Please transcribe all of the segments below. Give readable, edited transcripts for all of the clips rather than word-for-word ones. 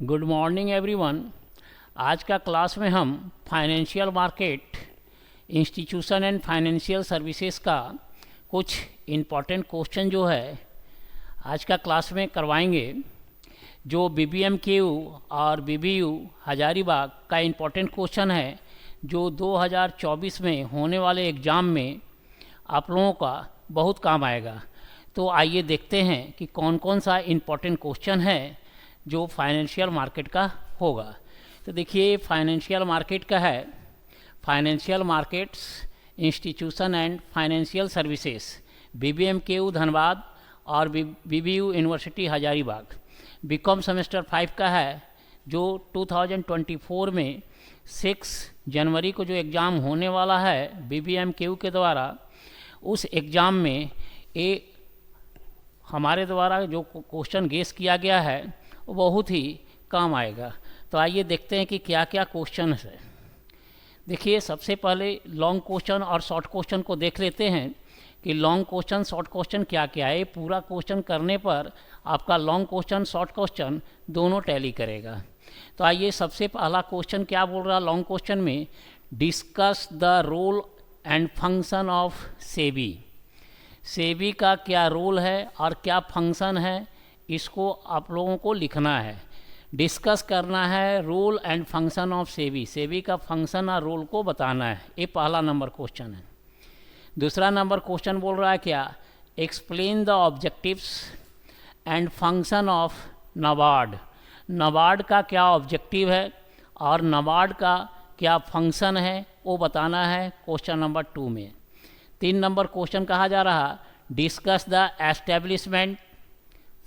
Good morning everyone. आज का class में हम financial market, institution and financial services का कुछ इम्पॉर्टेंट क्वेश्चन जो है आज का क्लास में करवाएंगे। जो BBMKU और BBU हजारीबाग का इम्पॉर्टेंट क्वेश्चन है जो 2024 में होने वाले एग्ज़ाम में आप लोगों का बहुत काम आएगा। तो आइए देखते हैं कि कौन कौन सा इम्पॉर्टेंट क्वेश्चन है जो फाइनेंशियल मार्केट का होगा। तो देखिए फाइनेंशियल मार्केट का है, financial markets, institution and financial services, BBMKU Dhanbad और BBU university Hazaribagh. BCom semester 5 का है जो 2024 में 6 जनवरी को जो एग्ज़ाम होने वाला है BBMKU के द्वारा, उस एग्ज़ाम में ये हमारे द्वारा जो क्वेश्चन गेस किया गया है वो बहुत ही काम आएगा। तो आइए देखते हैं कि क्या क्या क्वेश्चन है। देखिए सबसे पहले लॉन्ग क्वेश्चन और शॉर्ट क्वेश्चन को देख लेते हैं कि लॉन्ग क्वेश्चन शॉर्ट क्वेश्चन क्या क्या है। पूरा क्वेश्चन करने पर आपका लॉन्ग क्वेश्चन शॉर्ट क्वेश्चन दोनों टैली करेगा। तो आइए सबसे पहला क्वेश्चन क्या बोल रहा है लॉन्ग क्वेश्चन में, discuss the role and function of SEBI. SEBI का क्या रोल है और क्या फंक्शन है, इसको आप लोगों को लिखना है, डिस्कस करना है। Role and function of SEBI, SEBI का फंक्शन और रोल को बताना है। ये पहला नंबर क्वेश्चन है। दूसरा नंबर क्वेश्चन बोल रहा है क्या, explain the objectives and function of NABARD. NABARD का क्या ऑब्जेक्टिव है और नाबार्ड का क्या फंक्शन है वो बताना है क्वेश्चन नंबर 2 में। 3 नंबर क्वेश्चन कहा जा रहा, discuss the establishment,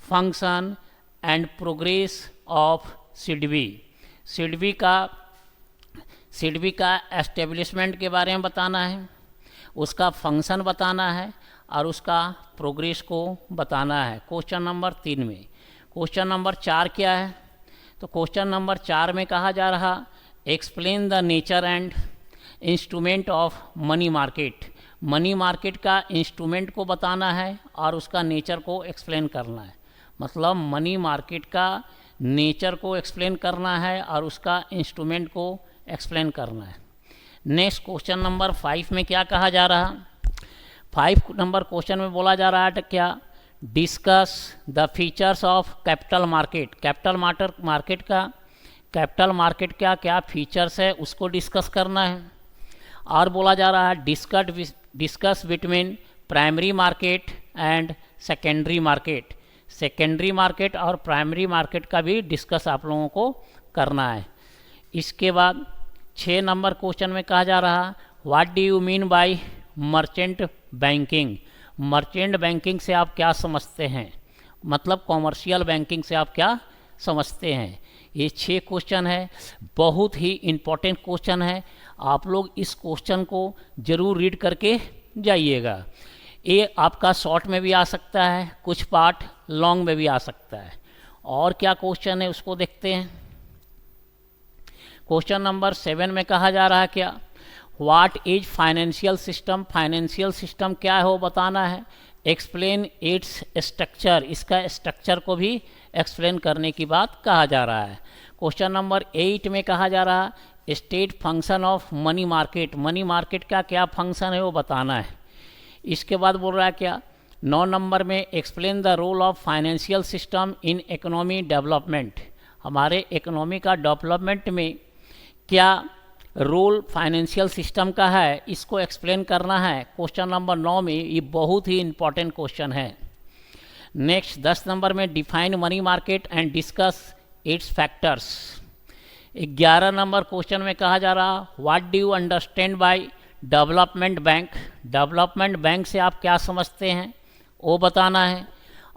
function and progress of SIDBI. SIDBI का एस्टेब्लिशमेंट के बारे में बताना है, उसका फंक्शन बताना है और उसका प्रोग्रेस को बताना है क्वेश्चन नंबर 3 में। क्वेश्चन नंबर 4 क्या है, तो क्वेश्चन नंबर 4 में कहा जा रहा, explain the nature and instrument of money market. Money market का इंस्ट्रूमेंट को बताना है और उसका नेचर को एक्सप्लेन करना है। मतलब मनी मार्केट का नेचर को एक्सप्लेन करना है और उसका इंस्ट्रूमेंट को एक्सप्लेन करना है। नेक्स्ट क्वेश्चन नंबर 5 में क्या कहा जा रहा, 5 नंबर क्वेश्चन में बोला जा रहा है क्या, discuss the features of capital market. Capital market का क्या फीचर्स है उसको डिस्कस करना है। और बोला जा रहा है discuss between primary market and secondary market. Secondary market और प्राइमरी मार्केट का भी डिस्कस आप लोगों को करना है। इसके बाद 6 नंबर क्वेश्चन में कहा जा रहा, what do you mean by merchant banking. Merchant banking से आप क्या समझते हैं, मतलब कॉमर्शियल बैंकिंग से आप क्या समझते हैं। ये 6 क्वेश्चन है, बहुत ही इम्पोर्टेंट क्वेश्चन है। आप लोग इस क्वेश्चन को ज़रूर रीड करके जाइएगा। ये आपका शॉर्ट में भी आ सकता है, कुछ पार्ट लॉन्ग में भी आ सकता है। और क्या क्वेश्चन है उसको देखते हैं। क्वेश्चन नंबर 7 में कहा जा रहा है क्या, what is financial system. Financial system क्या है वो बताना है। एक्सप्लेन इट्स स्ट्रक्चर, इसका स्ट्रक्चर को भी एक्सप्लेन करने की बात कहा जा रहा है। क्वेश्चन नंबर 8 में कहा जा रहा, state function of money market. Money market का क्या फंक्शन है वो बताना है। इसके बाद बोल रहा है क्या, 9 नंबर में explain the role of financial system in economy development. हमारे इकोनॉमी का डेवलपमेंट में क्या रोल फाइनेंशियल सिस्टम का है इसको एक्सप्लेन करना है क्वेश्चन नंबर 9 में। ये बहुत ही इम्पॉर्टेंट क्वेश्चन है। नेक्स्ट 10 नंबर में define money market and discuss it's factors. 11 number question में कहा जा रहा, what do you understand by development bank. Development bank से आप क्या समझते हैं वो बताना है।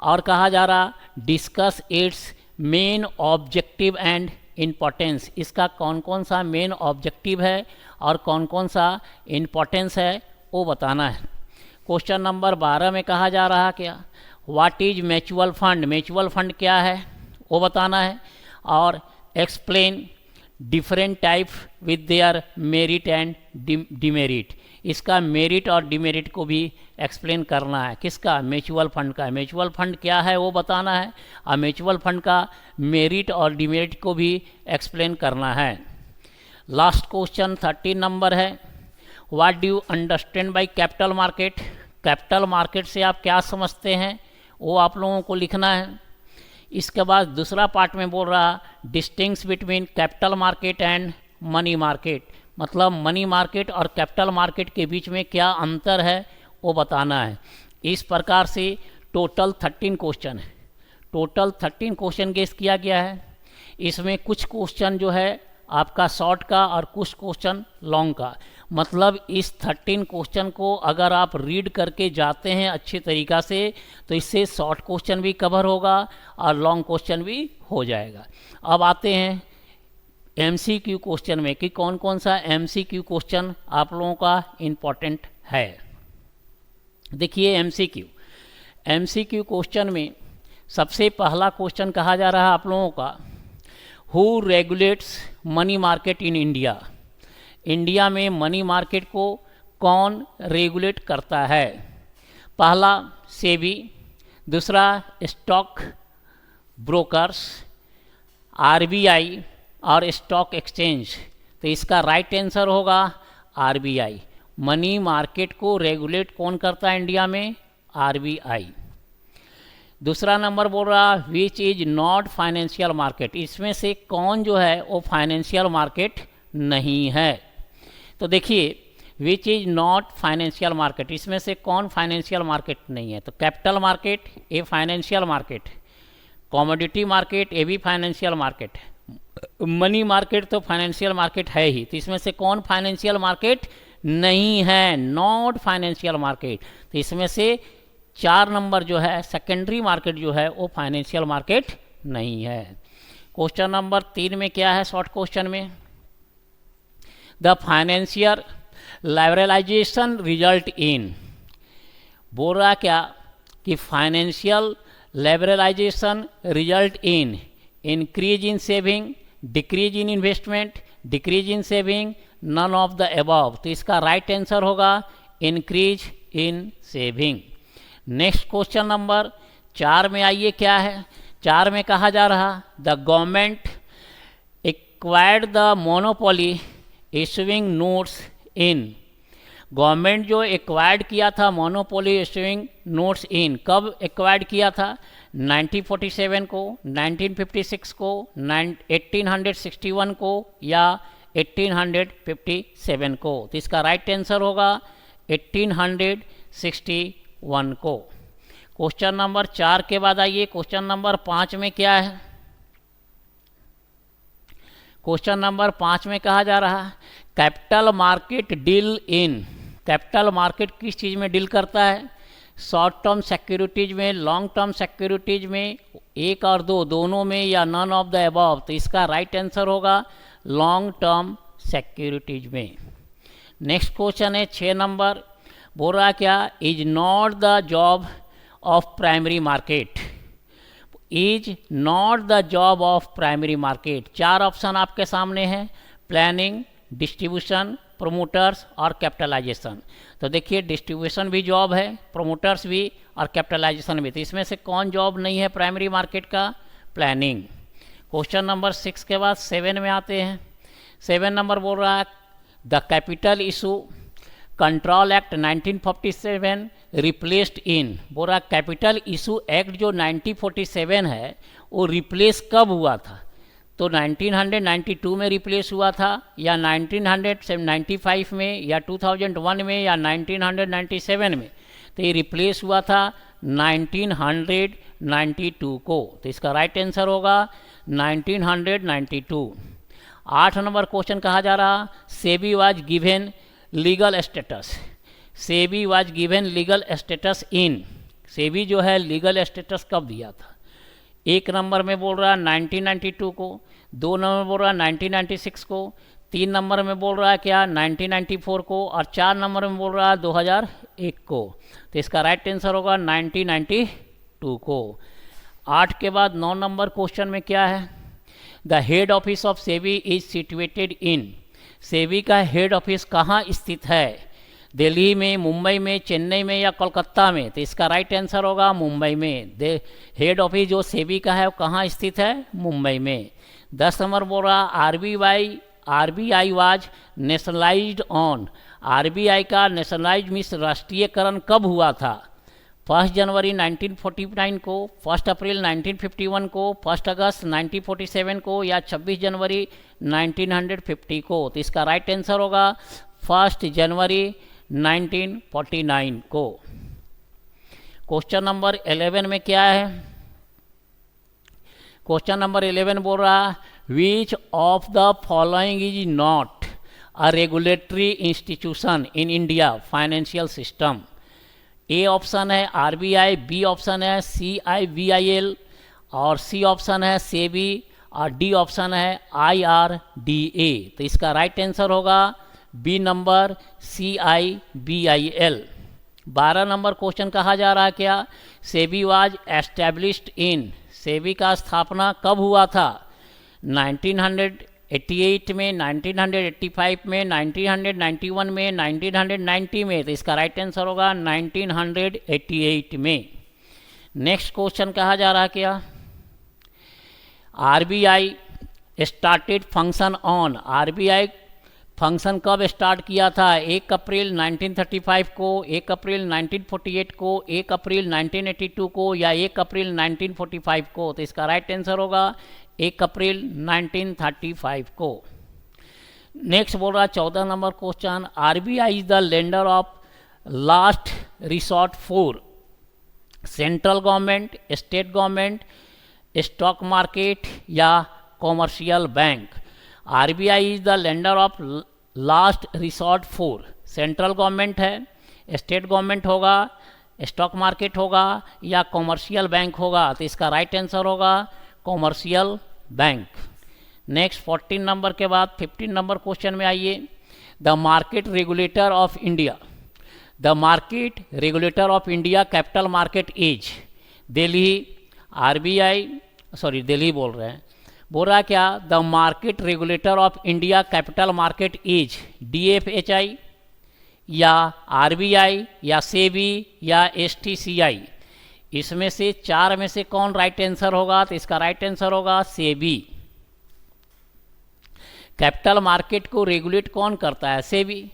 और कहा जा रहा, discuss it's main objective and importance. इसका कौन कौन सा मेन ऑब्जेक्टिव है और कौन कौन सा इम्पोर्टेंस है वो बताना है। क्वेश्चन नंबर 12 में कहा जा रहा क्या, what is mutual fund. Mutual fund क्या है वो बताना है। और explain different type with their merit and demerit. इसका मेरिट और डिमेरिट को भी एक्सप्लेन करना है। किसका? म्यूचुअल फंड का। म्यूचुअल फंड क्या है वो बताना है और म्यूचुअल फंड का मेरिट और डिमेरिट को भी एक्सप्लेन करना है। लास्ट क्वेश्चन 13 नंबर है, what do you understand by capital market. Capital market से आप क्या समझते हैं वो आप लोगों को लिखना है। इसके बाद दूसरा पार्ट में बोल रहा distinguish between capital market and money market, मतलब मनी मार्केट और कैपिटल मार्केट के बीच में क्या अंतर है वो बताना है। इस प्रकार से टोटल 13 क्वेश्चन है। टोटल 13 क्वेश्चन गेस किया गया है। इसमें कुछ क्वेश्चन जो है आपका शॉर्ट का और कुछ क्वेश्चन लॉन्ग का, मतलब इस 13 क्वेश्चन को अगर आप रीड करके जाते हैं अच्छी तरीक़ा से तो इससे शॉर्ट क्वेश्चन भी कवर होगा और लॉन्ग क्वेश्चन भी हो जाएगा। अब आते हैं MCQ क्वेश्चन में कि कौन कौन सा MCQ क्वेश्चन आप लोगों का इम्पोर्टेंट है। देखिए MCQ क्वेश्चन में सबसे पहला क्वेश्चन कहा जा रहा है आप लोगों का, who regulates money market in India. India में मनी मार्केट को कौन रेगुलेट करता है? पहला सेबी, दूसरा स्टॉक ब्रोकर्स, RBI और स्टॉक एक्सचेंज। तो इसका राइट आंसर होगा RBI। मनी मार्केट को रेगुलेट कौन करता है इंडिया में? RBI। दूसरा नंबर बोल रहा which is not financial market. इसमें से कौन जो है वो फाइनेंशियल मार्केट नहीं है। तो देखिए which is not financial market, इसमें से कौन फाइनेंशियल मार्केट नहीं है? तो कैपिटल मार्केट ये फाइनेंशियल मार्केट, कमोडिटी मार्केट ये भी फाइनेंशियल मार्केट, मनी मार्केट तो फाइनेंशियल मार्केट है ही। तो इसमें से कौन फाइनेंशियल मार्केट नहीं है? Not financial market. तो इसमें से 4 नंबर जो है सेकेंडरी मार्केट जो है वो फाइनेंशियल मार्केट नहीं है। क्वेश्चन नंबर 3 में क्या है शॉर्ट क्वेश्चन में, the financial liberalisation result in. बोल रहा क्या कि financial liberalisation result in increase in saving, decrease in investment, decrease in saving, none of the above. तो इसका राइट आंसर होगा increase in saving. Next question number 4 में आइए क्या है। 4 में कहा जा रहा the government acquired the monopoly issuing notes in. Government जो एक्वायर्ड किया था मोनोपोली इशूइंग नोट्स इन, कब एक्वायर्ड किया था? 1947 को, 1956 को, 1861 को या 1857 को। तो इसका राइट आंसर होगा 1861 को। क्वेश्चन नंबर 4 के बाद आइए क्वेश्चन नंबर 5 में क्या है। क्वेश्चन नंबर 5 में कहा जा रहा है capital market deal in. Capital market किस चीज़ में डील करता है? शॉर्ट टर्म सिक्योरिटीज में, लॉन्ग टर्म सिक्योरिटीज में, 1 और 2 दोनों में या नन ऑफ द अबव। तो इसका राइट आंसर होगा लॉन्ग टर्म सिक्योरिटीज में। नेक्स्ट क्वेश्चन है 6 नंबर, बोल रहा क्या, is not the job of primary market. Is not the job of primary market. 4 option आपके सामने हैं, प्लानिंग, डिस्ट्रीब्यूशन, प्रोमोटर्स और कैपिटलाइजेशन। तो देखिए डिस्ट्रीब्यूशन भी जॉब है, प्रोमोटर्स भी और कैपिटलाइजेशन भी। तो इसमें से कौन जॉब नहीं है प्राइमरी मार्केट का? प्लानिंग। क्वेश्चन नंबर 6 के बाद 7 में आते हैं। 7 नंबर बोल रहा है the capital issue control act 1947 replaced इन। बोल रहा कैपिटल इशू एक्ट जो 1947 है वो रिप्लेस कब हुआ था? तो 1992 में रिप्लेस हुआ था या 1995 में या 2001 में या 1997 में? तो ये रिप्लेस हुआ था 1992 को। तो इसका राइट आंसर होगा 1992। 8 नंबर क्वेश्चन कहा जा रहा SEBI was given legal status. SEBI was given legal status in. SEBI जो है लीगल स्टेटस कब दिया था? 1 नंबर में बोल रहा है 1992 को, 2 नंबर में बोल रहा है 1996 को, 3 नंबर में बोल रहा है क्या 1994 को और 4 नंबर में बोल रहा है 2001 को। तो इसका राइट आंसर होगा 1992 को। 8 के बाद 9 नंबर क्वेश्चन में क्या है, the head office of SEBI is situated in. SEBI का हेड ऑफिस कहाँ स्थित है? दिल्ली में, मुंबई में, चेन्नई में या कोलकाता में? तो इसका राइट आंसर होगा मुंबई में। हेड ऑफिस जो सेबी का है वो कहाँ स्थित है? मुंबई में। 10 नंबर बोल रहा RBI was nationalised on. RBI का नेशनलाइज मीन्स राष्ट्रीयकरण कब हुआ था? 1 जनवरी 1949 को, 1 अप्रैल 1951 को, 1 अगस्त 1947 को या 26 जनवरी 1950 को? तो इसका राइट आंसर होगा 1 जनवरी 1949 को। क्वेश्चन नंबर 11 में क्या है? क्वेश्चन नंबर 11 बोल रहा which of the following is not a regulatory institution in India financial system? A option है आरबीआई, बी ऑप्शन है सीआईबीआईएल और सी ऑप्शन है सेबी और डी ऑप्शन है आईआरडीए। तो इसका राइट आंसर होगा बी नंबर CIBIL। 12 नंबर क्वेश्चन कहा जा रहा है क्या? SEBI was established in. SEBI का स्थापना कब हुआ था? 1988 में, 1985 में, 1991 में, 1990 में? तो इसका राइट आंसर होगा 1988 में। नेक्स्ट क्वेश्चन कहा जा रहा है क्या? RBI started function on. RBI function कब स्टार्ट किया था? 1 अप्रैल 1935 को, 1 अप्रैल 1948 को, 1 अप्रैल 1982 को या 1 अप्रैल 1945 को? तो इसका राइट आंसर होगा 1 अप्रैल 1935 को। नेक्स्ट बोल रहा 14 number question RBI is the lender of last resort for central government, state government, stock market या commercial bank? RBI is the lender of last resort for. Central government है, state government होगा, stock market होगा या commercial bank होगा? तो इसका right answer होगा commercial bank. Next 14 number के बाद 15 नंबर क्वेश्चन में आइए। The market regulator of India. The market regulator of India capital market is Delhi. RBI Delhi बोल रहे हैं, बोल रहा क्या? The market regulator of India capital market is DFHI या आरबीआई या सेबी या STCI? इसमें से 4 में से कौन राइट आंसर होगा? तो इसका राइट आंसर होगा सेबी। कैपिटल मार्केट को रेगुलेट कौन करता है? सेबी।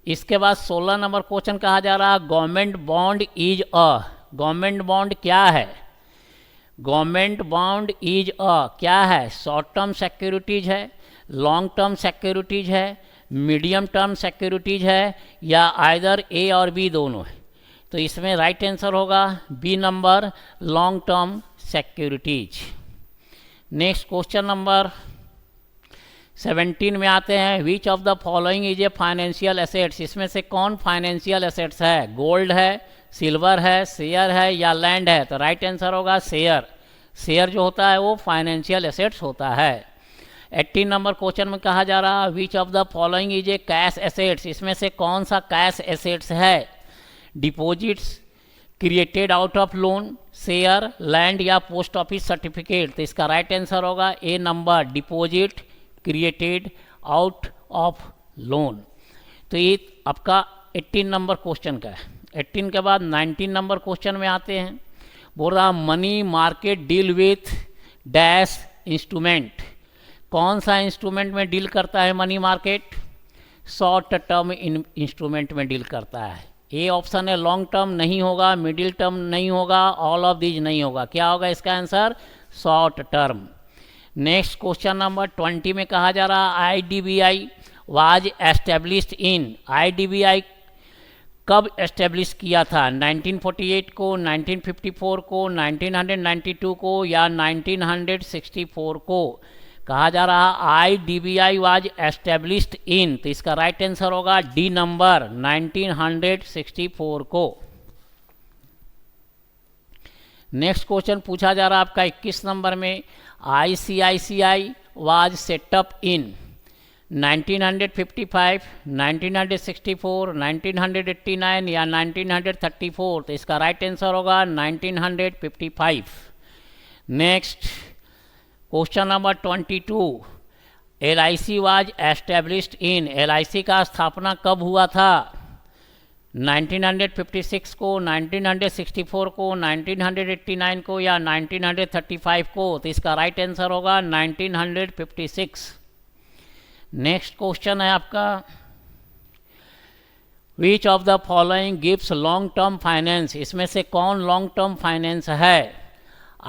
इसके बाद 16 नंबर क्वेश्चन कहा जा रहा government bond is a. Government bond क्या है? गवर्नमेंट बॉन्ड इज अ क्या है? शॉर्ट टर्म सिक्योरिटीज है, लॉन्ग टर्म सिक्योरिटीज है, मीडियम टर्म सिक्योरिटीज है या आइदर ए और बी दोनों है? तो इसमें राइट आंसर होगा B number long term securities. Next question number 17 में आते हैं। Which of the following is a financial assets? इसमें से कौन फाइनेंशियल एसेट्स है? गोल्ड है, सिल्वर है, शेयर है या लैंड है? तो राइट आंसर होगा शेयर। शेयर जो होता है वो फाइनेंशियल एसेट्स होता है। 18 नंबर क्वेश्चन में कहा जा रहा which of the following is a cash assets? इसमें से कौन सा कैश एसेट्स है? Deposits created out of loan, share, land या पोस्ट ऑफिस सर्टिफिकेट? तो इसका राइट आंसर होगा A number deposit created out of loan. तो ये आपका 18 नंबर क्वेश्चन का है। 18 के बाद 19 नंबर क्वेश्चन में आते हैं। बोल रहा money market deal with dash instrument. कौन सा इंस्ट्रूमेंट में डील करता है money market? Short term instrument में डील करता है। ए ऑप्शन है लॉन्ग टर्म नहीं होगा, मिडिल टर्म नहीं होगा, ऑल ऑफ दीज नहीं होगा। क्या होगा इसका answer? Short term. Next question number 20 में कहा जा रहा IDBI was established in. IDBI कब एस्टेब्लिश किया था? 1948 को, 1954 को, 1992 को या 1964 को? कहा जा रहा IDBI वाज एस्टेब्लिश्ड इन। तो इसका राइट आंसर होगा डी नंबर 1964 को। नेक्स्ट क्वेश्चन पूछा जा रहा आपका 21 नंबर में। ICICI वाज सेटअप इन 1955, 1964, 1989 या 1934? तो इसका राइट आंसर होगा 1955। Next question number 22। LIC was established in. LIC का स्थापना कब हुआ था? 1956 को, 1964 को, 1989 को या 1935 को? तो इसका राइट आंसर होगा 1956। नेक्स्ट क्वेश्चन है आपका, विच of the following gives long term finance? इसमें से कौन लॉन्ग टर्म फाइनेंस है?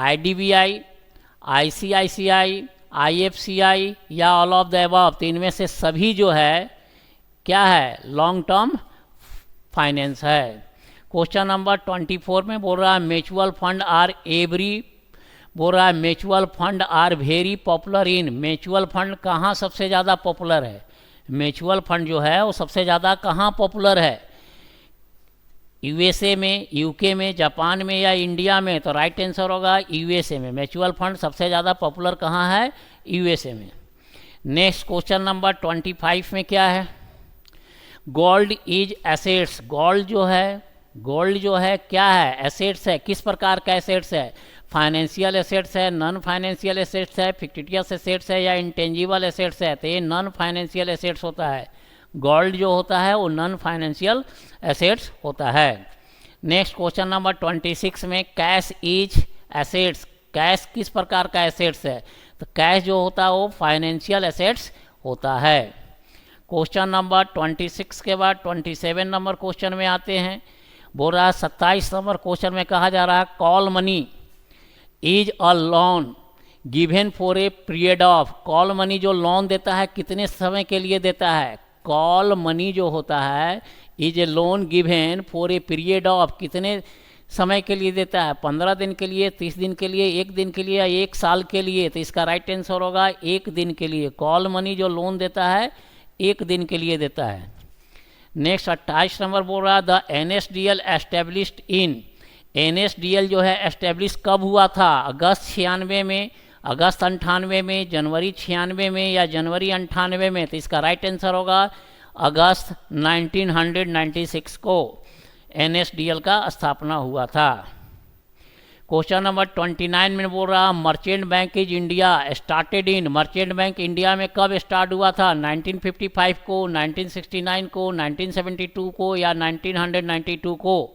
IDBI, ICICI, IFCI या ऑल ऑफ द अबव? तो इनमें से सभी जो है क्या है? लॉन्ग टर्म फाइनेंस है। क्वेश्चन नंबर 24 में बोल रहा है म्यूचुअल फंड आर एवरी, बोल रहा है mutual fund are very popular in. Mutual fund कहाँ सबसे ज़्यादा पॉपुलर है? म्यूचुअल फंड जो है वो सबसे ज़्यादा कहाँ पॉपुलर है? USA में, UK में, जापान में या इंडिया में? तो राइट आंसर होगा USA में। म्यूचुअल फंड सबसे ज़्यादा पॉपुलर कहाँ है? USA में। नेक्स्ट क्वेश्चन नंबर 25 में क्या है? Gold is assets. गोल्ड जो है क्या है? एसेट्स है। किस प्रकार का एसेट्स है? फाइनेंशियल एसेट्स है, नॉन फाइनेंशियल एसेट्स है, फिक्टिटियस एसेट्स है या इंटेंजिबल एसेट्स है? तो ये नॉन फाइनेंशियल एसेट्स होता है। गोल्ड जो होता है वो नॉन फाइनेंशियल एसेट्स होता है। नेक्स्ट क्वेश्चन नंबर 26 में कैश इज एसेट्स। कैश किस प्रकार का एसेट्स है? तो कैश जो होता है वो फाइनेंशियल एसेट्स होता है। क्वेश्चन नंबर 26 के बाद 27 नंबर क्वेश्चन में आते हैं। बोल रहा है 27 नंबर क्वेश्चन में कहा जा रहा है call money is a loan given for a period of. Call money जो लोन देता है कितने समय के लिए देता है? कॉल मनी जो होता है is a loan given for a period of, कितने समय के लिए देता है? 15 दिन के लिए, 30 दिन के लिए, 1 दिन के लिए या 1 साल के लिए? तो इसका राइट आंसर होगा 1 दिन के लिए। कॉल मनी जो लोन देता है 1 दिन के लिए देता है। नेक्स्ट 28 नंबर बोल रहा है the NSDL established in. NSDL जो है एस्टेब्लिश कब हुआ था? अगस्त 96 में, अगस्त 98 में, जनवरी 96 में या जनवरी 98 में? तो इसका राइट आंसर होगा अगस्त 1996 को NSDL का स्थापना हुआ था। क्वेश्चन नंबर 29 में बोल रहा merchant bank is India started in. Merchant bank India में कब स्टार्ट हुआ था? 1955 को, 1969 को, 1972 को या 1992 को?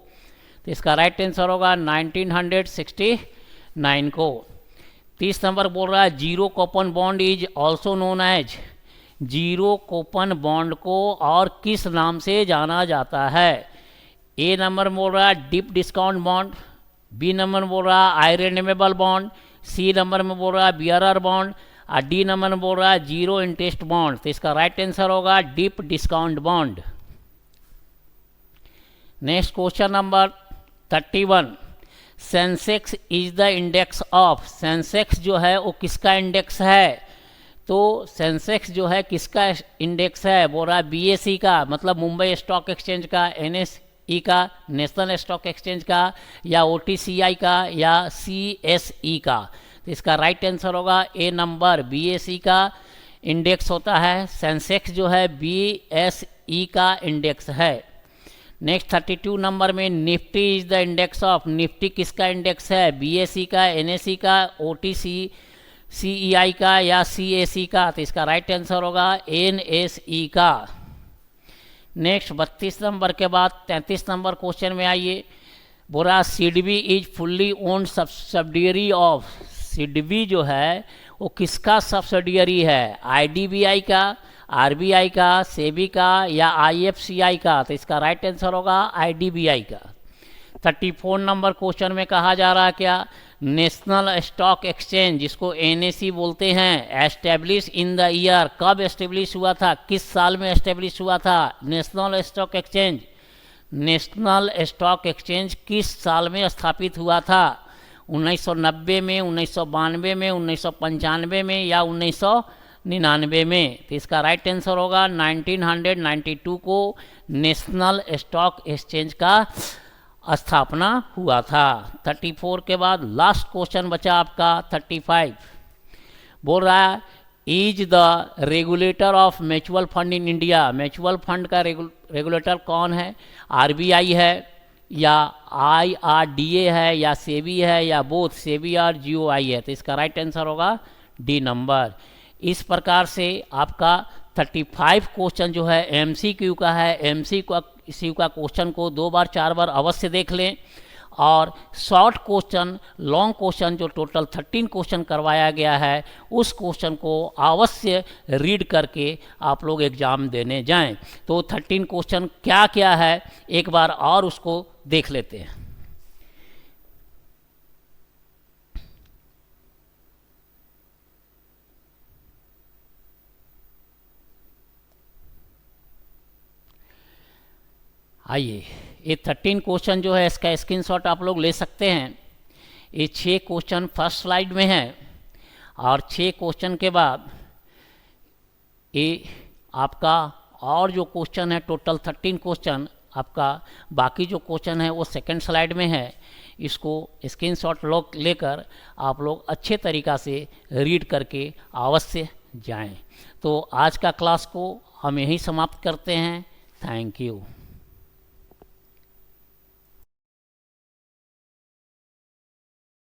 तो इसका राइट आंसर होगा 1969 को। 30 नंबर बोल रहा है zero coupon bond is also known as. Zero coupon bond को और किस नाम से जाना जाता है? ए नंबर बोल रहा है deep discount bond, B number बोल रहा है आयरनेमेबल बॉन्ड, सी नंबर में बोल रहा है बियरर बॉन्ड और डी नंबर में बोल रहा है जीरो इंटरेस्ट बॉन्ड। तो इसका राइट आंसर होगा deep discount bond. Next question number 31, Sensex is the index of. Sensex जो है वो किसका इंडेक्स है? तो सेंसेक्स जो है किसका इंडेक्स है? बोल रहा है BSE का, मतलब मुंबई स्टॉक एक्सचेंज का, NSE का, नेशनल स्टॉक एक्सचेंज का या OTCI का या CSE का? तो इसका राइट आंसर होगा ए नंबर, BSE का इंडेक्स होता है। सेंसेक्स जो है BSE का इंडेक्स है। नेक्स्ट 32 नंबर में Nifty is the index of. Nifty किसका इंडेक्स है? BSE का, NSE का, OTCI का या CAC का? तो इसका राइट आंसर होगा NSE का। नेक्स्ट 32 नंबर के बाद 33 नंबर क्वेश्चन में आइए। बोला SIDBI is fully owned subsidiary of. SIDBI जो है वो किसका सब्सिडियरी है? IDBI का, RBI का, सेबी का या IFCI का? तो इसका राइट आंसर होगा IDBI का। 34 नंबर क्वेश्चन में कहा जा रहा है क्या? नेशनल स्टॉक एक्सचेंज जिसको NSE बोलते हैं एस्टेब्लिश इन द ईयर। कब एस्टेब्लिश हुआ था? किस साल में एस्टेब्लिश हुआ था national stock exchange? National stock exchange किस साल में स्थापित हुआ था? 1990 में, 1992 में, 1995 में या 1999 में? तो इसका राइट आंसर होगा 1992 को नेशनल स्टॉक एक्सचेंज का स्थापना हुआ था। 34 के बाद लास्ट क्वेश्चन बचा आपका 35। बोल रहा है is the regulator of mutual fund in India. Mutual fund का रेगुलेटर कौन है? RBI है या IRDA है या सेबी है या बोथ सेबी और GOI है? तो इसका राइट आंसर होगा डी नंबर। इस प्रकार से आपका 35 क्वेश्चन जो है MCQ का है। इसी का क्वेश्चन को 2 बार 4 बार अवश्य देख लें। और शॉर्ट क्वेश्चन, लॉन्ग क्वेश्चन जो टोटल 13 क्वेश्चन करवाया गया है, उस क्वेश्चन को अवश्य रीड करके आप लोग एग्ज़ाम देने जाएं। तो 13 क्वेश्चन क्या क्या है एक बार और उसको देख लेते हैं। आइए, ये 13 क्वेश्चन जो है इसका स्क्रीनशॉट आप लोग ले सकते हैं। ये 6 क्वेश्चन फर्स्ट स्लाइड में है और 6 क्वेश्चन के बाद ये आपका और जो क्वेश्चन है टोटल 13 क्वेश्चन आपका, बाकी जो क्वेश्चन है वो सेकंड स्लाइड में है। इसको स्क्रीनशॉट लोग लेकर आप लोग अच्छे तरीक़ा से रीड करके अवश्य जाएं। तो आज का क्लास को हम यहीं समाप्त करते हैं। Thank you.